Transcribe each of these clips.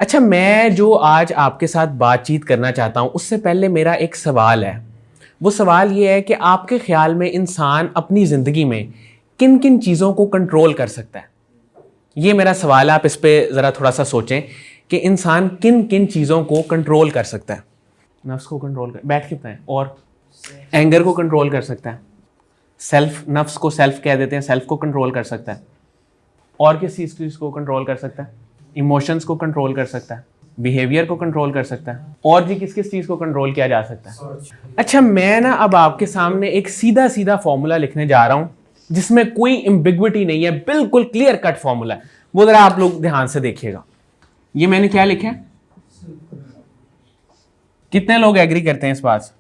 अच्छा, मैं जो आज आपके साथ बातचीत करना चाहता हूं उससे पहले मेरा एक सवाल है। वो सवाल ये है कि आपके ख्याल में इंसान अपनी ज़िंदगी में किन किन चीज़ों को कंट्रोल कर सकता है? ये मेरा सवाल है, आप इस पर ज़रा थोड़ा सा सोचें कि इंसान किन किन चीज़ों को कंट्रोल कर सकता है। नफ्स को कंट्रोल कर, बैठ के बताएं। और एंगर को कंट्रोल कर सकता है, सेल्फ, नफ्स को सेल्फ कह देते हैं, सेल्फ को कंट्रोल कर सकता है। और किस चीज़ को कंट्रोल कर सकता है? इमोशंस को कंट्रोल कर सकता है, बिहेवियर को कंट्रोल कर सकता है। और जी किस किस चीज़ को कंट्रोल किया जा सकता है? अच्छा, मैं ना अब आपके सामने एक सीधा सीधा फॉर्मूला लिखने जा रहा हूं जिसमें कोई एम्बिग्विटी नहीं है, बिल्कुल क्लियर कट फॉर्मूला है। वो जरा आप लोग ध्यान से देखिएगा। ये मैंने क्या लिखा है? कितने लोग एग्री करते हैं इस बात से?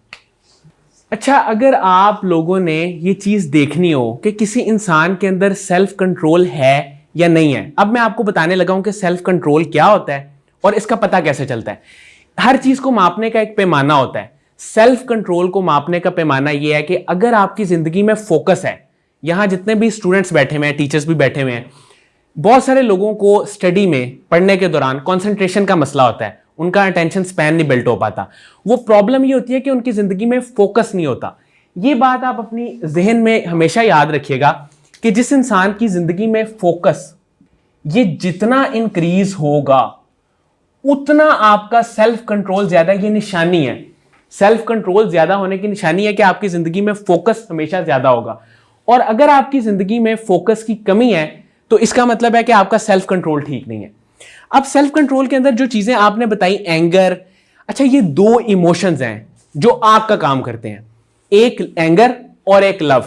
अच्छा, अगर आप लोगों ने ये चीज़ देखनी हो कि किसी इंसान के अंदर सेल्फ कंट्रोल है या नहीं है, अब मैं आपको बताने लगा हूं कि सेल्फ कंट्रोल क्या होता है और इसका पता कैसे चलता है। हर चीज को मापने का एक पैमाना होता है। सेल्फ कंट्रोल को मापने का पैमाना यह है कि अगर आपकी जिंदगी में फोकस है, यहां जितने भी स्टूडेंट्स बैठे हुए हैं, टीचर्स भी बैठे हुए हैं, बहुत सारे लोगों को स्टडी में पढ़ने के दौरान कंसंट्रेशन का मसला होता है, उनका अटेंशन स्पैन नहीं बिल्ट हो पाता। वो प्रॉब्लम ये होती है कि उनकी जिंदगी में फोकस नहीं होता। ये बात आप अपनी जहन में हमेशा याद रखिएगा कि जिस इंसान की जिंदगी में फोकस ये जितना इंक्रीज होगा उतना आपका सेल्फ कंट्रोल ज्यादा, ये निशानी है। सेल्फ कंट्रोल ज्यादा होने की निशानी है कि आपकी जिंदगी में फोकस हमेशा ज्यादा होगा। और अगर आपकी जिंदगी में फोकस की कमी है तो इसका मतलब है कि आपका सेल्फ कंट्रोल ठीक नहीं है। अब सेल्फ कंट्रोल के अंदर जो चीजें आपने बताई, एंगर, अच्छा ये दो इमोशंस हैं जो आग का काम करते हैं, एक एंगर और एक लव।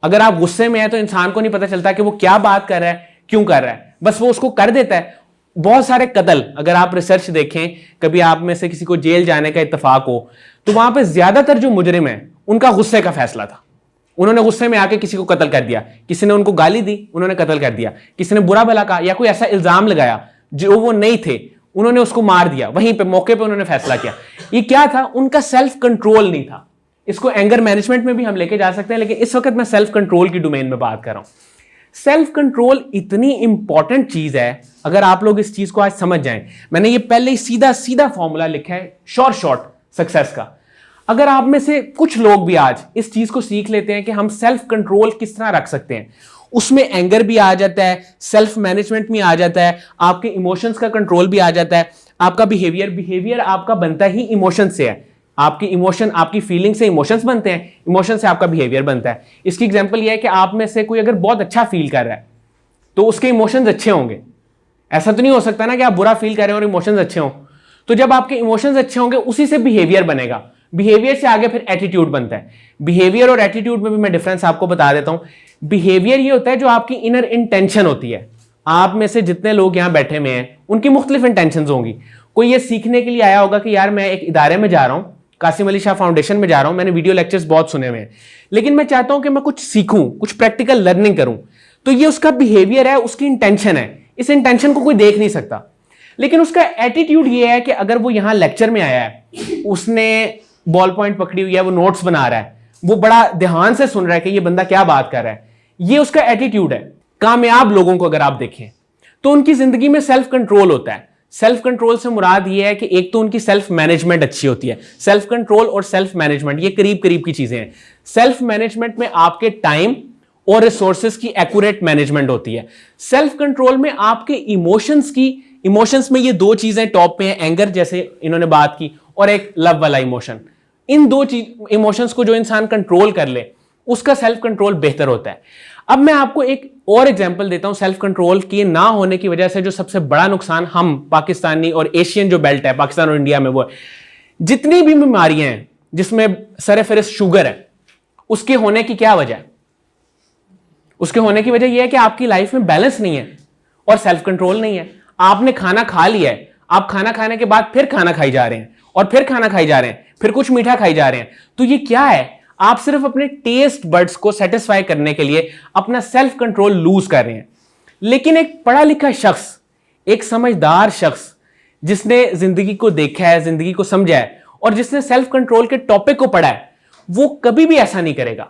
अगर आप गुस्से में हैं तो इंसान को नहीं पता चलता कि वो क्या बात कर रहा है, क्यों कर रहा है, बस वो उसको कर देता है। बहुत सारे कत्ल, अगर आप रिसर्च देखें, कभी आप में से किसी को जेल जाने का इत्तेफाक हो तो वहां पे ज्यादातर जो मुजरिम है उनका गुस्से का फैसला था। उन्होंने गुस्से में आके किसी को कत्ल कर दिया, किसी ने उनको गाली दी, उन्होंने कत्ल कर दिया, किसी ने बुरा भला कहा या कोई ऐसा इल्जाम लगाया जो वो नहीं थे, उन्होंने उसको मार दिया, वहीं पे मौके पे उन्होंने फैसला किया। ये क्या था? उनका सेल्फ कंट्रोल नहीं था। इसको एंगर मैनेजमेंट में भी हम लेके जा सकते हैं, लेकिन इस वक्त मैं सेल्फ कंट्रोल की डोमेन में बात कर रहा हूं। सेल्फ कंट्रोल इतनी इंपॉर्टेंट चीज है, अगर आप लोग इस चीज को आज समझ जाएं। मैंने ये पहले ही सीधा सीधा फॉर्मूला लिखा है शॉर्ट सक्सेस का। अगर आप में से कुछ लोग भी आज इस चीज को सीख लेते हैं कि हम सेल्फ कंट्रोल किस तरह रख सकते हैं, उसमें एंगर भी आ जाता है, सेल्फ मैनेजमेंट भी आ जाता है, आपके इमोशंस का कंट्रोल भी आ जाता है, आपका बिहेवियर आपका बनता ही इमोशन से है। आपकी इमोशन, आपकी फीलिंग से इमोशंस बनते हैं, इमोशन से आपका बिहेवियर बनता है। इसकी एग्जांपल यह है कि आप में से कोई अगर बहुत अच्छा फील कर रहा है तो उसके इमोशंस अच्छे होंगे। ऐसा तो नहीं हो सकता ना कि आप बुरा फील कर रहे हैं और इमोशंस अच्छे हों। तो जब आपके इमोशंस अच्छे होंगे उसी से बिहेवियर बनेगा, बिहेवियर से आगे फिर एटीट्यूड बनता है। बिहेवियर और एटीट्यूड में भी मैं डिफरेंस आपको बता देता हूं। बिहेवियर ये होता है जो आपकी इनर इंटेंशन होती है। आप में से जितने लोग यहां बैठे हुए हैं उनकी मुख्तलिफ इंटेंशन होंगी। कोई ये सीखने के लिए आया होगा कि यार मैं एक इदारे में जा रहा हूं, कासिम अली शाह फाउंडेशन में जा रहा हूं, मैंने वीडियो लेक्चर्स बहुत सुने हुए हैं, लेकिन मैं चाहता हूं कि मैं कुछ सीखूं, कुछ प्रैक्टिकल लर्निंग करूं। तो ये उसका बिहेवियर है, उसकी इंटेंशन है। इस इंटेंशन को कोई देख नहीं सकता। लेकिन उसका एटीट्यूड ये है कि अगर वो यहां लेक्चर में आया है, उसने बॉल पॉइंट पकड़ी हुई है, वो नोट्स बना रहा है, वो बड़ा ध्यान से सुन रहा है कि ये बंदा क्या बात कर रहा है, ये उसका एटीट्यूड है। कामयाब लोगों को अगर आप देखें तो उनकी जिंदगी में सेल्फ कंट्रोल होता है। सेल्फ कंट्रोल से मुराद ये है कि एक तो उनकी सेल्फ मैनेजमेंट अच्छी होती है। सेल्फ कंट्रोल और सेल्फ मैनेजमेंट ये करीब करीब की चीजें हैं। सेल्फ मैनेजमेंट में आपके टाइम और रिसोर्सेज की एक्यूरेट मैनेजमेंट होती है। सेल्फ कंट्रोल में आपके इमोशंस में ये दो चीजें टॉप पे हैं, एंगर जैसे इन्होंने बात की, और एक लव वाला इमोशन। इन दो इमोशंस को जो इंसान कंट्रोल कर ले उसका सेल्फ कंट्रोल बेहतर होता है। अब मैं आपको एक और एग्जांपल देता हूं सेल्फ कंट्रोल के ना होने की वजह से जो सबसे बड़ा नुकसान हम पाकिस्तानी और एशियन जो बेल्ट है पाकिस्तान और इंडिया में, वो है जितनी भी बीमारियां हैं जिसमें सर-ए-फ़हरिस्त शुगर है, उसके होने की क्या वजह है? उसके होने की वजह यह है कि आपकी लाइफ में बैलेंस नहीं है और सेल्फ कंट्रोल नहीं है। आपने खाना खा लिया है, आप खाना खाने के बाद फिर खाना खाई जा रहे हैं और फिर खाना खाई जा रहे हैं, फिर कुछ मीठा खाई जा रहे हैं। तो ये क्या है? आप सिर्फ अपने टेस्ट बड्स को सेटिस्फाई करने के लिए अपना सेल्फ कंट्रोल लूज कर रहे हैं। लेकिन एक पढ़ा लिखा शख्स, एक समझदार शख्स जिसने जिंदगी को देखा है, जिंदगी को समझा है और जिसने सेल्फ कंट्रोल के टॉपिक को पढ़ा है, वो कभी भी ऐसा नहीं करेगा।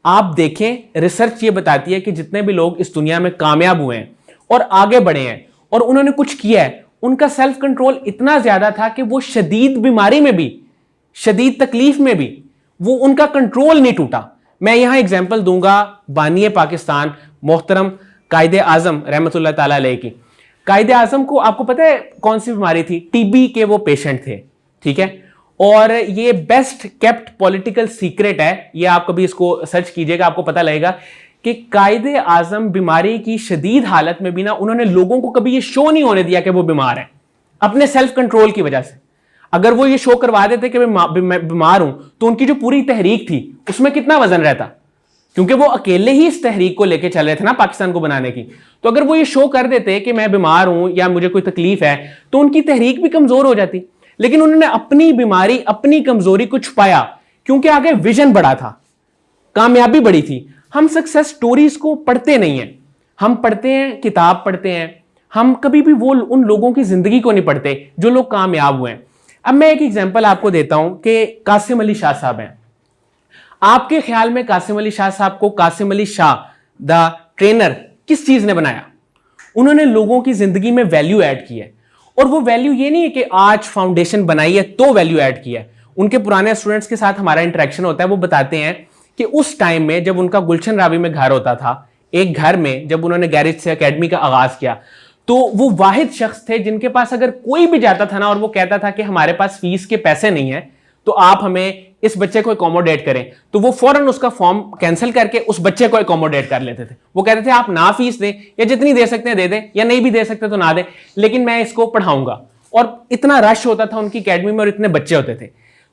आप देखें, रिसर्च ये बताती है कि जितने भी लोग इस दुनिया में कामयाब हुए हैं और आगे बढ़े हैं और उन्होंने कुछ किया है, उनका सेल्फ कंट्रोल इतना ज्यादा था कि वो शदीद बीमारी में भी, शदीद तकलीफ में भी वो उनका कंट्रोल नहीं टूटा। मैं यहां एग्जांपल दूंगा बानिए पाकिस्तान मोहतरम कायदे आजम रहमतुल्लाह ताला अलैह की। कायदे आजम को आपको पता है कौन सी बीमारी थी? टीबी के वो पेशेंट थे, ठीक है। और ये बेस्ट केप्ट पॉलिटिकल सीक्रेट है, ये आप कभी इसको सर्च कीजिएगा, आपको पता लगेगा कि कायदे आजम बीमारी की शदीद हालत में भी ना उन्होंने लोगों को कभी ये शो नहीं होने दिया कि वो बीमार है, अपने सेल्फ कंट्रोल की वजह से। अगर वो ये शो करवा देते कि मैं बीमार हूं, तो उनकी जो पूरी तहरीक थी उसमें कितना वजन रहता, क्योंकि वो अकेले ही इस तहरीक को लेके चल रहे थे ना पाकिस्तान को बनाने की। तो अगर वो ये शो कर देते कि मैं बीमार हूं या मुझे कोई तकलीफ है, तो उनकी तहरीक भी कमजोर हो जाती। लेकिन उन्होंने अपनी बीमारी, अपनी कमजोरी को छुपाया, क्योंकि आगे विजन बड़ा था, कामयाबी बड़ी थी। हम सक्सेस स्टोरीज को पढ़ते नहीं है, हम पढ़ते हैं, किताब पढ़ते हैं, हम कभी भी वो उन लोगों की जिंदगी को नहीं पढ़ते जो लोग कामयाब हुए हैं। अब मैं एक एग्जांपल आपको देता हूं कि कासिम अली शाह साहब हैं। आपके ख्याल में कासिम अली शाह साहब को कासिम अली शाह द ट्रेनर किस चीज ने बनाया? उन्होंने लोगों की जिंदगी में वैल्यू ऐड की है। और वो वैल्यू ये नहीं है कि आज फाउंडेशन बनाई है तो वैल्यू ऐड किया है। उनके पुराने स्टूडेंट्स के साथ हमारा इंटरेक्शन होता है, वो बताते हैं कि उस टाइम में जब उनका गुलशन रावी में घर होता था, एक घर में जब उन्होंने गैरेज से एकेडमी का आगाज किया, तो वो वाहिद शख्स थे जिनके पास अगर कोई भी जाता था ना और वो कहता था कि हमारे पास फीस के पैसे नहीं है, तो आप हमें इस बच्चे को एकोमोडेट करें, तो वो फौरन उसका फॉर्म कैंसिल करके उस बच्चे को एकोमोडेट कर लेते थे। वो कहते थे आप ना फीस दें या जितनी दे सकते हैं दे दें, या नहीं भी दे सकते तो ना दें, लेकिन मैं इसको पढ़ाऊंगा। और इतना रश होता था उनकी एकेडमी में और इतने बच्चे होते थे।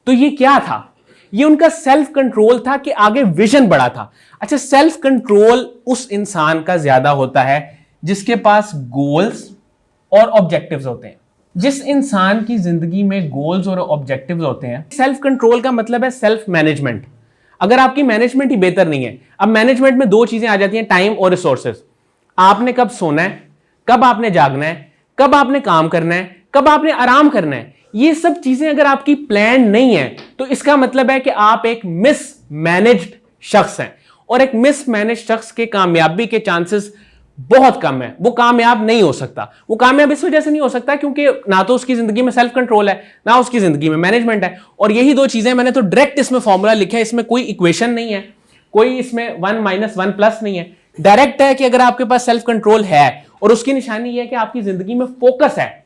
तो ये क्या था? ये उनका सेल्फ कंट्रोल था कि आगे विजन बड़ा था। अच्छा, सेल्फ कंट्रोल उस इंसान का ज्यादा होता है जिसके पास गोल्स और ऑब्जेक्टिव्स होते हैं। जिस इंसान की जिंदगी में गोल्स और ऑब्जेक्टिव्स होते हैं, सेल्फ कंट्रोल का मतलब है सेल्फ मैनेजमेंट। अगर आपकी मैनेजमेंट ही बेहतर नहीं है, अब मैनेजमेंट में दो चीजें आ जाती हैं, टाइम और रिसोर्सेज। आपने कब सोना है, कब आपने जागना है, कब आपने काम करना है, कब आपने आराम करना है, ये सब चीजें अगर आपकी प्लान नहीं है, तो इसका मतलब है कि आप एक मिसमैनेज्ड शख्स हैं। और एक मिसमैनेज शख्स के कामयाबी के चांसेस बहुत कम है, वो कामयाब नहीं हो सकता। वो कामयाब इस वजह से नहीं हो सकता क्योंकि ना तो उसकी जिंदगी में सेल्फ कंट्रोल है, ना उसकी जिंदगी में मैनेजमेंट है। और यही दो चीजें, मैंने तो डायरेक्ट इसमें फॉर्मूला लिखा है, इसमें कोई इक्वेशन नहीं है, कोई इसमें 1 - 1 प्लस नहीं है, डायरेक्ट है कि अगर आपके पास सेल्फ कंट्रोल है, और उसकी निशानी यह है कि आपकी जिंदगी में फोकस है।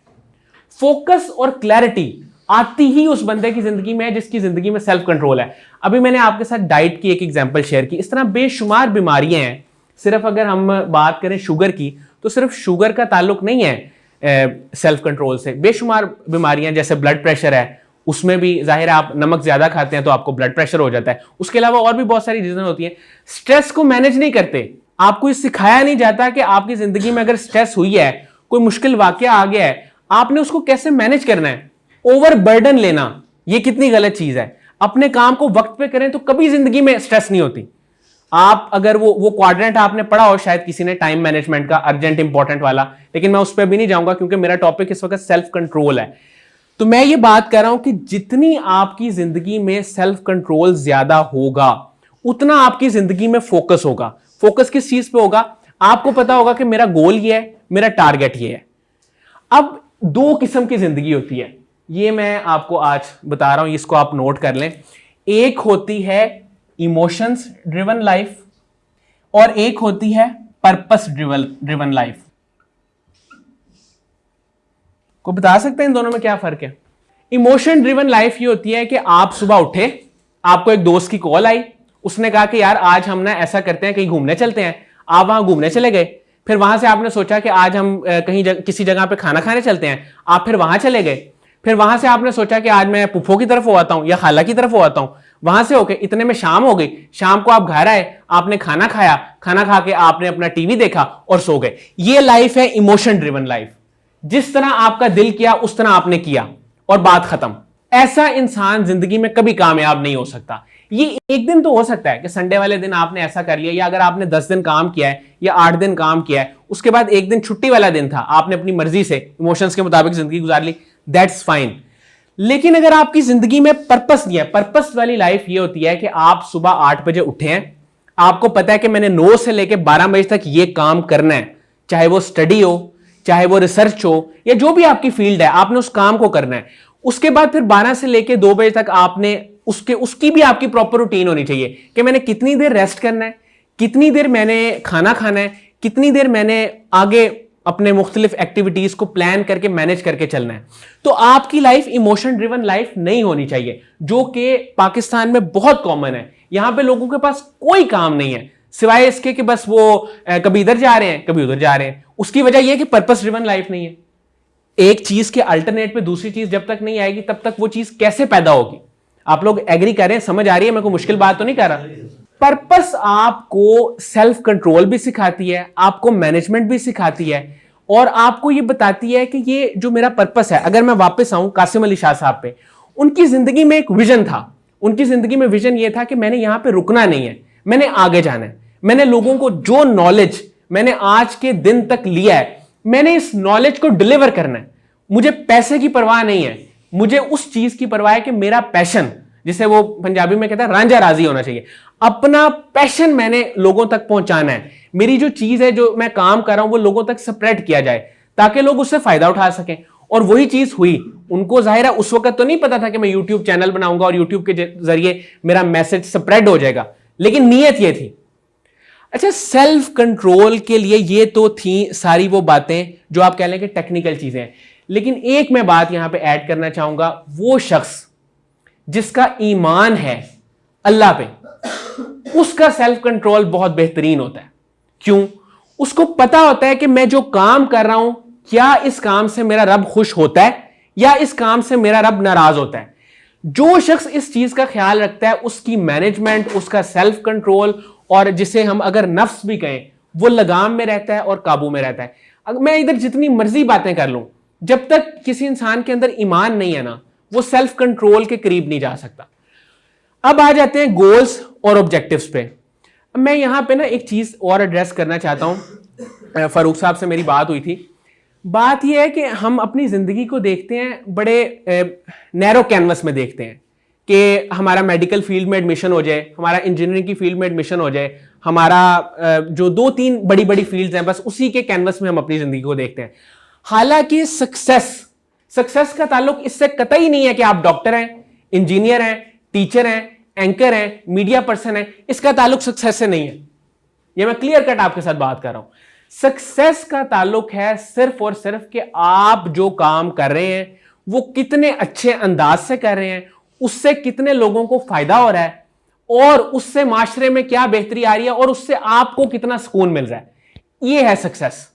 फोकस और क्लैरिटी आती ही उस बंदे की जिंदगी में है जिसकी जिंदगी में सेल्फ कंट्रोल है। अभी मैंने आपके साथ डाइट की एक एग्जांपल शेयर की, इस तरह बेशुमार बीमारियां हैं। सिर्फ अगर हम बात करें शुगर की, तो सिर्फ शुगर का ताल्लुक नहीं है सेल्फ कंट्रोल से। बेशुमार बीमारियां, जैसे ब्लड प्रेशर है, उसमें भी जाहिर है आप नमक ज्यादा खाते हैं तो आपको ब्लड प्रेशर हो जाता है। उसके अलावा और भी बहुत सारी रीजन होती है। स्ट्रेस को मैनेज नहीं करते, आपको ये सिखाया नहीं जाता कि आपकी जिंदगी में अगर स्ट्रेस हुई है, कोई मुश्किल वाकया आ गया है, आपने उसको कैसे मैनेज करना है। ओवर बर्डन लेना ये कितनी गलत चीज है। अपने काम को वक्त पे करें तो कभी जिंदगी में स्ट्रेस नहीं होती। आप अगर वो क्वाड्रेंट आपने पढ़ा हो शायद किसी ने, टाइम मैनेजमेंट का, अर्जेंट इंपॉर्टेंट वाला, लेकिन मैं उस पर भी नहीं जाऊंगा क्योंकि मेरा टॉपिक इस वक्त सेल्फ कंट्रोल है। तो मैं ये बात कर रहा हूं कि जितनी आपकी जिंदगी में सेल्फ कंट्रोल ज्यादा होगा, उतना आपकी जिंदगी में फोकस होगा। फोकस किस चीज पे होगा? आपको पता होगा कि मेरा गोल ये है, मेरा टारगेट ये है। अब दो किस्म की जिंदगी होती है, ये मैं आपको आज बता रहा हूं, इसको आप नोट कर लें। एक होती है इमोशंस ड्रिवन लाइफ और एक होती है पर्पस ड्रिवन लाइफ। को बता सकते हैं इन दोनों में क्या फर्क है? इमोशन ड्रिवन लाइफ ये होती है कि आप सुबह उठे, आपको एक दोस्त की कॉल आई, उसने कहा कि यार आज हम ना ऐसा करते हैं, कहीं घूमने चलते हैं। आप वहां घूमने चले गए। फिर वहां से आपने सोचा कि आज हम कहीं किसी जगह पे खाना खाने चलते हैं। आप फिर वहां चले गए। फिर वहां से आपने सोचा कि आज मैं पुप्पो की तरफ हो आता हूं या खाला की तरफ हो आता हूं। वहां से होके इतने में शाम हो गई। शाम को आप घर आए, आपने खाना खाया, खाना खा के आपने अपना टीवी देखा और सो गए। ये लाइफ है इमोशन ड्रिवन लाइफ। जिस तरह आपका दिल किया उस तरह आपने किया और बात खत्म। ऐसा इंसान जिंदगी में कभी कामयाब नहीं हो सकता। ये एक दिन तो हो सकता है कि संडे वाले दिन आपने ऐसा कर लिया, या अगर आपने 10 दिन काम किया है या 8 दिन काम किया है, उसके बाद एक दिन छुट्टी वाला दिन था, आपने अपनी मर्जी से इमोशंस के मुताबिक जिंदगी गुजार ली, दैट्स फाइन। लेकिन अगर आपकी जिंदगी में पर्पस नहीं है, पर्पस वाली लाइफ ये होती है कि आप सुबह 8 बजे उठे हैं, आपको पता है कि मैंने 9 से लेकर 12 बजे तक ये काम करना है, चाहे वो स्टडी हो चाहे वो रिसर्च हो या जो भी आपकी फील्ड है, आपने उस काम को करना है। उसके बाद फिर 12 से लेके 2 बजे तक आपने उसकी भी आपकी प्रॉपर रूटीन होनी चाहिए कि मैंने कितनी देर रेस्ट करना है, कितनी देर मैंने खाना खाना है, कितनी देर मैंने आगे अपने मुख्तलिफ एक्टिविटीज को प्लान करके मैनेज करके चलना है। तो आपकी लाइफ इमोशन ड्रिवन लाइफ नहीं होनी चाहिए, जो कि पाकिस्तान में बहुत कॉमन है। यहां पे लोगों के पास कोई काम नहीं है सिवाय इसके कि बस वो कभी इधर जा रहे हैं कभी उधर जा रहे हैं। उसकी वजह यह कि पर्पस ड्रिवन लाइफ नहीं है। एक चीज के अल्टरनेट पे दूसरी चीज जब तक नहीं आएगी तब तक वो चीज कैसे पैदा होगी? आप लोग एग्री कर रहे हैं? समझ आ रही है? मैं कोई मुश्किल बात तो नहीं कर रहा। पर्पस आपको सेल्फ कंट्रोल भी सिखाती है, आपको मैनेजमेंट भी सिखाती है, और आपको ये बताती है कि ये जो मेरा पर्पस है, अगर मैं वापस आऊं कासिम अली शाह साहब पे, उनकी जिंदगी में एक विजन था। उनकी जिंदगी में विजन ये था कि मैंने यहां पे रुकना नहीं है, मैंने आगे जाना है। मैंने लोगों को जो नॉलेज मैंने आज के दिन तक लिया है, मैंने इस नॉलेज को डिलीवर करना है। मुझे पैसे की परवाह नहीं है, मुझे उस चीज की परवाह है कि मेरा पैशन, जिसे वो पंजाबी में कहता है रांझा राजी होना चाहिए, अपना पैशन मैंने लोगों तक पहुंचाना है। मेरी जो चीज है, जो मैं काम कर रहा हूं, वो लोगों तक स्प्रेड किया जाए ताकि लोग उससे फायदा उठा सकें। और वही चीज हुई। उनको जाहिर है उस वक्त तो नहीं पता था कि मैं यूट्यूब चैनल बनाऊंगा और यूट्यूब के जरिए मेरा मैसेज स्प्रेड हो जाएगा, लेकिन नीयत ये थी। अच्छा, सेल्फ कंट्रोल के लिए ये तो थी सारी वो बातें जो आप कह लें कि टेक्निकल चीजें, लेकिन एक मैं बात यहां पे ऐड करना चाहूंगा। वो शख्स जिसका ईमान है अल्लाह पे, उसका सेल्फ कंट्रोल बहुत बेहतरीन होता है। क्यों? उसको पता होता है कि मैं जो काम कर रहा हूं, क्या इस काम से मेरा रब खुश होता है या इस काम से मेरा रब नाराज होता है। जो शख्स इस चीज का ख्याल रखता है, उसकी मैनेजमेंट, उसका सेल्फ कंट्रोल, और जिसे हम अगर नफ्स भी कहें, वो लगाम में रहता है और काबू में रहता है। अगर मैं इधर जितनी मर्जी बातें कर लूं, जब तक किसी इंसान के अंदर ईमान नहीं है ना, वो सेल्फ कंट्रोल के करीब नहीं जा सकता। अब आ जाते हैं गोल्स और ऑब्जेक्टिव्स पे। मैं यहां पे ना एक चीज और एड्रेस करना चाहता हूं। फारूक साहब से मेरी बात हुई थी। बात यह है कि हम अपनी जिंदगी को देखते हैं बड़े नैरो कैनवस में देखते हैं कि हमारा मेडिकल फील्ड में एडमिशन हो जाए, हमारा इंजीनियरिंग की फील्ड में एडमिशन हो जाए, हमारा जो 2-3 बड़ी बड़ी फील्ड्स हैं, बस उसी के कैनवस में हम अपनी जिंदगी को देखते हैं। हालांकि सक्सेस का ताल्लुक इससे कतई नहीं है कि आप डॉक्टर हैं, इंजीनियर हैं, टीचर हैं, एंकर हैं, मीडिया पर्सन हैं। इसका ताल्लुक सक्सेस से नहीं है। यह मैं क्लियर कट आपके साथ बात कर रहा हूं। सक्सेस का ताल्लुक है सिर्फ और सिर्फ कि आप जो काम कर रहे हैं वो कितने अच्छे अंदाज से कर रहे हैं, उससे कितने लोगों को फायदा हो रहा है, और उससे माशरे में क्या बेहतरी आ रही है, और उससे आपको कितना सुकून मिल रहा है। यह है सक्सेस।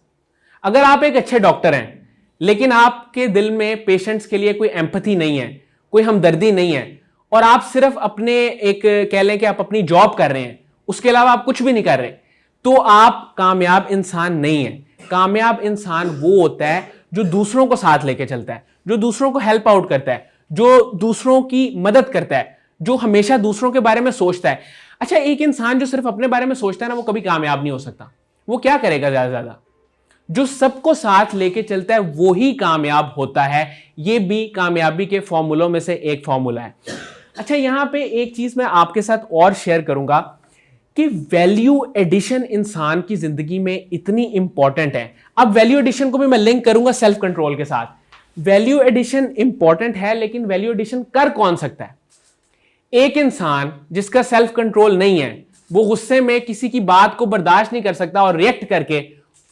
अगर आप एक अच्छे डॉक्टर हैं लेकिन आपके दिल में पेशेंट्स के लिए कोई एम्पैथी नहीं है, कोई हमदर्दी नहीं है, और आप सिर्फ अपने एक कह लें कि आप अपनी जॉब कर रहे हैं, उसके अलावा आप कुछ भी नहीं कर रहे, तो आप कामयाब इंसान नहीं है। कामयाब इंसान वो होता है जो दूसरों को साथ लेके चलता है, जो दूसरों को हेल्प आउट करता है, जो दूसरों की मदद करता है, जो हमेशा दूसरों के बारे में सोचता है। अच्छा, एक इंसान जो सिर्फ अपने बारे में सोचता है ना, वो कभी कामयाब नहीं हो सकता। वो क्या करेगा? ज्यादा ज्यादा जो सबको साथ लेके चलता है वो ही कामयाब होता है। ये भी कामयाबी के फॉर्मूलों में से एक फॉर्मूला है। अच्छा, यहां पे एक चीज मैं आपके साथ और शेयर करूंगा कि वैल्यू एडिशन इंसान की जिंदगी में इतनी इंपॉर्टेंट है। अब वैल्यू एडिशन को भी मैं लिंक करूंगा सेल्फ कंट्रोल के साथ। वैल्यू एडिशन इंपॉर्टेंट है, लेकिन वैल्यू एडिशन कर कौन सकता है? एक इंसान जिसका सेल्फ कंट्रोल नहीं है, वो गुस्से में किसी की बात को बर्दाश्त नहीं कर सकता और रिएक्ट करके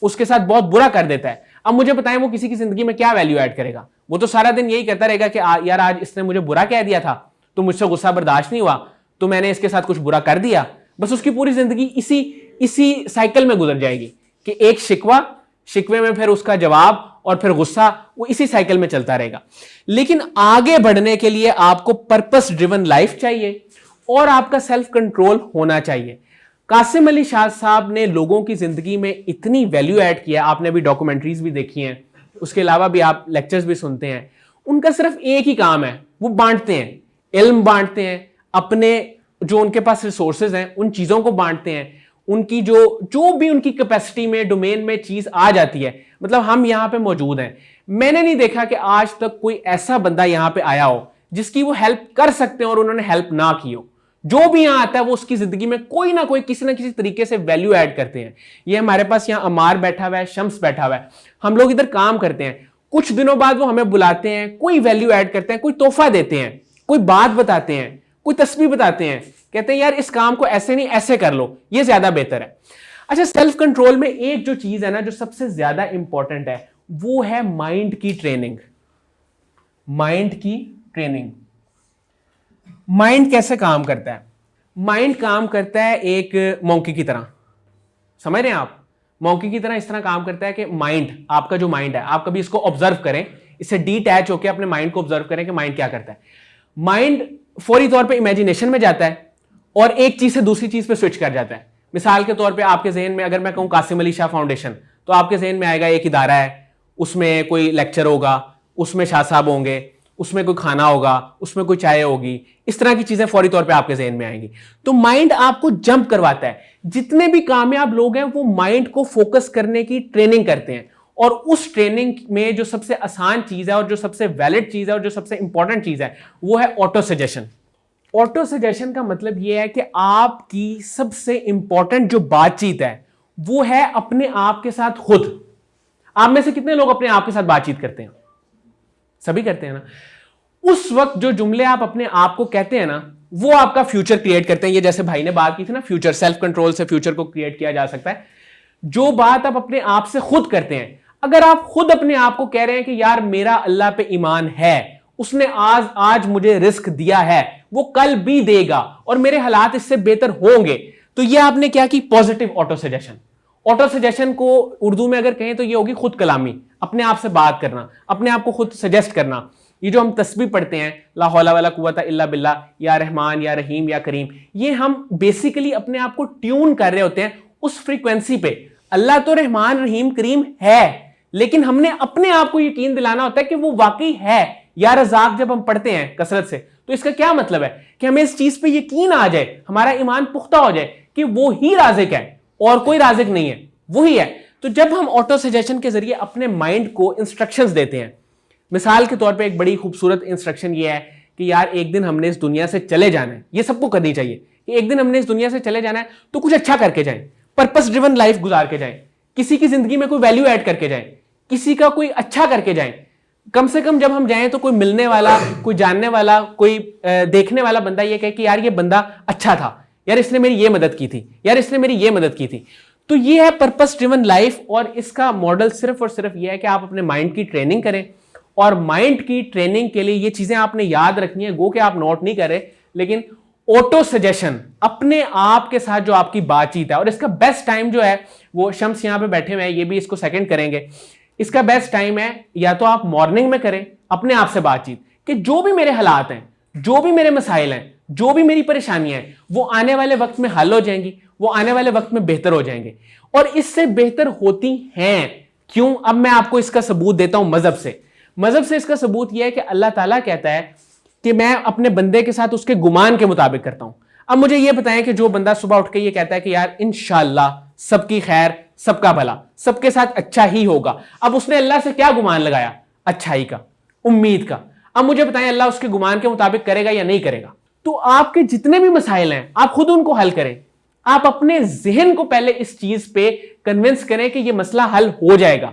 उसके साथ बहुत बुरा कर देता है। अब मुझे बताएं, वो किसी की जिंदगी में क्या वैल्यू ऐड करेगा? वो तो सारा दिन यही कहता रहेगा कि यार आज इसने मुझे बुरा कह दिया था, तो मुझसे गुस्सा बर्दाश्त नहीं हुआ, तो मैंने इसके साथ कुछ बुरा कर दिया। बस उसकी पूरी जिंदगी इसी साइकिल में गुजर जाएगी कि एक शिकवे में फिर उसका जवाब और फिर गुस्सा, वो इसी साइकिल में चलता रहेगा। लेकिन आगे बढ़ने के लिए आपको पर्पस ड्रिवन लाइफ चाहिए और आपका सेल्फ कंट्रोल होना चाहिए। कासिम अली शाह साहब ने लोगों की जिंदगी में इतनी वैल्यू ऐड किया। आपने अभी डॉक्यूमेंट्रीज भी देखी हैं, उसके अलावा भी आप लेक्चर्स भी सुनते हैं। उनका सिर्फ एक ही काम है, वो बांटते हैं, इल्म बांटते हैं, अपने जो उनके पास रिसोर्सेज हैं उन चीजों को बांटते हैं। उनकी जो भी उनकी कैपेसिटी में, डोमेन में चीज आ जाती है, मतलब हम यहां पे मौजूद हैं। मैंने नहीं देखा कि आज तक कोई ऐसा बंदा यहां पे आया हो जिसकी वो हेल्प कर सकते हैं और उन्होंने हेल्प ना की हो। जो भी यहां आता है वो उसकी जिंदगी में कोई ना कोई किसी ना किसी तरीके से वैल्यू ऐड करते हैं। ये हमारे पास यहां अमार बैठा हुआ है, शम्स बैठा हुआ है, हम लोग इधर काम करते हैं, कुछ दिनों बाद वो हमें बुलाते हैं, कोई वैल्यू ऐड करते हैं, कोई तोहफा देते हैं, कोई बात बताते हैं, कोई तस्वीर बताते हैं, कहते हैं यार इस काम को ऐसे नहीं ऐसे कर लो, ये ज्यादा बेहतर है। अच्छा, सेल्फ कंट्रोल में एक जो चीज है ना जो सबसे ज्यादा इंपॉर्टेंट है वो है माइंड की ट्रेनिंग। माइंड की ट्रेनिंग। माइंड कैसे काम करता है? माइंड काम करता है एक मॉन्की की तरह, समझ रहे हैं आप? मॉन्की की तरह इस तरह काम करता है कि माइंड, आपका जो माइंड है, आप कभी इसको ऑब्जर्व करें, इससे डिटैच होकर अपने माइंड को ऑब्जर्व करें कि माइंड क्या करता है। माइंड फौरी तौर पे इमेजिनेशन में जाता है और एक चीज से दूसरी चीज पे स्विच कर जाता है। मिसाल के तौर पे आपके जहन में अगर मैं कहूं कासिम अली शाह फाउंडेशन, तो आपके जहन में आएगा एक इदारा है, उसमें कोई लेक्चर होगा, उसमें शाह साहब होंगे, उसमें कोई खाना होगा, उसमें कोई चाय होगी, इस तरह की चीजें फौरी तौर पे आपके जहन में आएंगी। तो माइंड आपको जंप करवाता है। जितने भी कामयाब लोग हैं वो माइंड को फोकस करने की ट्रेनिंग करते हैं, और उस ट्रेनिंग में जो सबसे आसान चीज है और जो सबसे वैलिड चीज है और जो सबसे इंपॉर्टेंट चीज है वो है ऑटो सजेशन। ऑटो सजेशन का मतलब यह है कि आपकी सबसे इंपॉर्टेंट जो बातचीत है वो है अपने आप के साथ खुद। आप में से कितने लोग अपने आप के साथ बातचीत करते हैं? सभी करते हैं ना। उस वक्त जो जुमले आप अपने आप को कहते हैं ना वो आपका फ्यूचर क्रिएट करते हैं। ये जैसे भाई ने बात की थी ना, फ्यूचर, सेल्फ कंट्रोल से फ्यूचर को क्रिएट किया जा सकता है। जो बात आप अपने आप से खुद करते हैं, अगर आप खुद अपने आप को कह रहे हैं कि यार मेरा अल्लाह पे ईमान है, उसने आज मुझे रिस्क दिया है, वो कल भी देगा और मेरे हालात इससे बेहतर होंगे, तो ये आपने क्या की? Positive auto suggestion. Auto suggestion को उर्दू में अगर कहें तो ये होगी खुद कलामी, अपने आप से बात करना, अपने आप को खुद सजेस्ट करना। ये जो हम तस्बीह पढ़ते हैं, ला हौला वला कुव्वता इल्ला बिल्लाह, या रहमान या रहीम या करीम, ये हम बेसिकली अपने आप को ट्यून कर रहे होते हैं उस फ्रीक्वेंसी पे। अल्लाह तो रहमान रहीम करीम है, लेकिन हमने अपने आप को यकीन दिलाना होता है कि वो वाकई है। या रज़ाक जब हम पढ़ते हैं कसरत से, तो इसका क्या मतलब है कि हमें इस चीज पे यकीन आ जाए, हमारा ईमान पुख्ता हो जाए कि वो ही राज़िक है और कोई राज़िक नहीं है, वही है। तो जब हम ऑटो सजेशन के जरिए अपने माइंड को इंस्ट्रक्शंस देते हैं, मिसाल के तौर पे एक बड़ी खूबसूरत इंस्ट्रक्शन ये है कि यार एक दिन हमने इस दुनिया से चले जाना है, ये सबको करनी चाहिए कि एक दिन हमने इस दुनिया से चले जाना है तो कुछ अच्छा करके जाएं, पर्पस ड्रिवन लाइफ गुजार के जाएं, किसी की जिंदगी में कोई वैल्यू ऐड करके जाएं, किसी का कोई अच्छा करके जाएं। कम से कम जब हम जाएं तो कोई मिलने वाला, कोई जानने वाला, कोई देखने वाला बंदा ये कहे कि यार ये बंदा अच्छा था, यार इसने मेरी ये मदद की थी, यार इसने मेरी ये मदद की थी। तो ये है पर्पस ड्रिवन लाइफ, और इसका मॉडल सिर्फ और सिर्फ ये है कि आप अपने माइंड की ट्रेनिंग करें। और माइंड की ट्रेनिंग के लिए ये चीजें आपने याद रखनी है, गो के आप नोट नहीं कर रहे, लेकिन ऑटो सजेशन, अपने आप के साथ जो आपकी बातचीत है। और इसका बेस्ट टाइम जो है वो, शम्स यहां पे बैठे हुए हैं, ये भी इसको सेकंड करेंगे, इसका बेस्ट टाइम है या तो आप मॉर्निंग में करें अपने आप से बातचीत कि जो भी मेरे हालात हैं, जो भी मेरे मसाइल हैं, जो भी मेरी परेशानियां हैं, वो आने वाले वक्त में हल हो जाएंगी, वो आने वाले वक्त में बेहतर हो जाएंगे। और इससे बेहतर होती हैं। क्यों? अब मैं आपको इसका सबूत देता हूं मजहब से। मजहब से इसका सबूत यह है कि अल्लाह ताला कहता है कि मैं अपने बंदे के साथ उसके गुमान के मुताबिक करता हूं। अब मुझे यह बताएं कि जो बंदा सुबह उठ के ये कहता है कि यार इंशाअल्लाह सबकी खैर, सबका भला, सबके साथ अच्छा ही होगा, अब उसने अल्लाह से क्या गुमान लगाया? अच्छाई का, उम्मीद का। अब मुझे बताएं अल्लाह उसके गुमान के मुताबिक करेगा या नहीं करेगा? तो आपके जितने भी मसाइल हैं आप खुद उनको हल करें। आप अपने जहन को पहले इस चीज पे कन्विंस करें कि यह मसला हल हो जाएगा।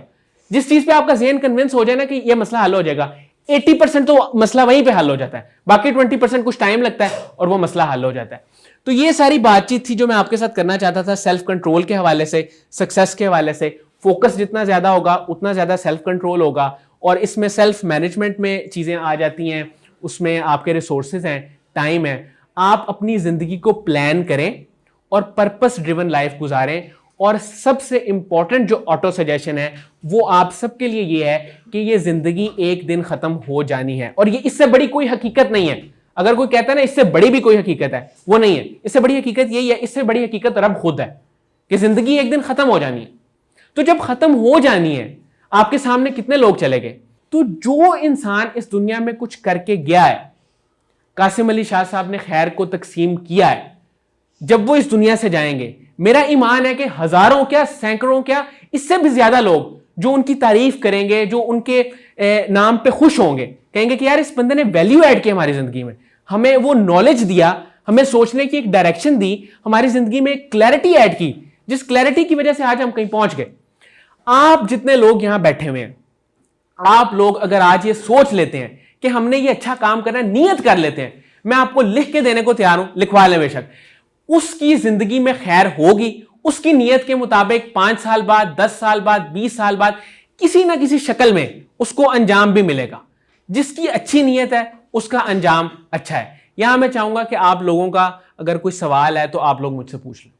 जिस चीज पे आपका जहन कन्विंस हो जाए ना कि यह मसला हल हो जाएगा, 80% तो मसला वहीं पे हल हो जाता है, बाकी 20% कुछ टाइम लगता है और वो मसला हल हो जाता है। तो ये सारी बातचीत थी जो मैं आपके साथ करना चाहता था, सेल्फ कंट्रोल के हवाले से, सक्सेस के हवाले से। फोकस जितना ज्यादा होगा उतना ज्यादा सेल्फ कंट्रोल होगा, और इसमें सेल्फ मैनेजमेंट में चीजें आ जाती हैं, उसमें आपके रिसोर्सेज हैं, टाइम है। आप अपनी जिंदगी को प्लान करें और पर्पस ड्रिवन लाइफ गुजारें। और सबसे इंपॉर्टेंट जो ऑटो सजेशन है वो आप सबके लिए ये है कि ये जिंदगी एक दिन खत्म हो जानी है, और ये इससे बड़ी कोई हकीकत नहीं है। अगर कोई कहता है ना इससे बड़ी भी कोई हकीकत है, वो नहीं है। इससे बड़ी हकीकत यही है, इससे बड़ी हकीकत रब खुद है कि जिंदगी एक दिन खत्म हो जानी है। तो जब खत्म हो जानी है, आपके सामने कितने लोग चले गए? तो जो इंसान इस दुनिया में कुछ करके गया है, कासिम अली शाह साहब ने खैर को तकसीम किया है, जब वो इस दुनिया से जाएंगे, मेरा ईमान है कि हजारों क्या, सैकड़ों क्या, इससे भी ज्यादा लोग जो उनकी तारीफ करेंगे, जो उनके नाम पे खुश होंगे, कहेंगे कि यार इस बंदे ने वैल्यू ऐड की हमारी जिंदगी में, हमें वो नॉलेज दिया, हमें सोचने की एक डायरेक्शन दी, हमारी जिंदगी में एक क्लैरिटी ऐड की, जिस क्लैरिटी की वजह से आज हम कहीं पहुंच गए। आप जितने लोग यहां बैठे हुए हैं, आप लोग अगर आज ये सोच लेते हैं कि हमने ये अच्छा काम करना है, नियत कर लेते हैं, मैं आपको लिख के देने को तैयार हूं, लिखवा लें बेशक, उसकी जिंदगी में खैर होगी। उसकी नियत के मुताबिक 5 साल बाद, 10 साल बाद, 20 साल बाद किसी ना किसी शक्ल में उसको अंजाम भी मिलेगा। जिसकी अच्छी नियत है उसका अंजाम अच्छा है। यहां मैं चाहूंगा कि आप लोगों का अगर कोई सवाल है तो आप लोग मुझसे पूछ लें।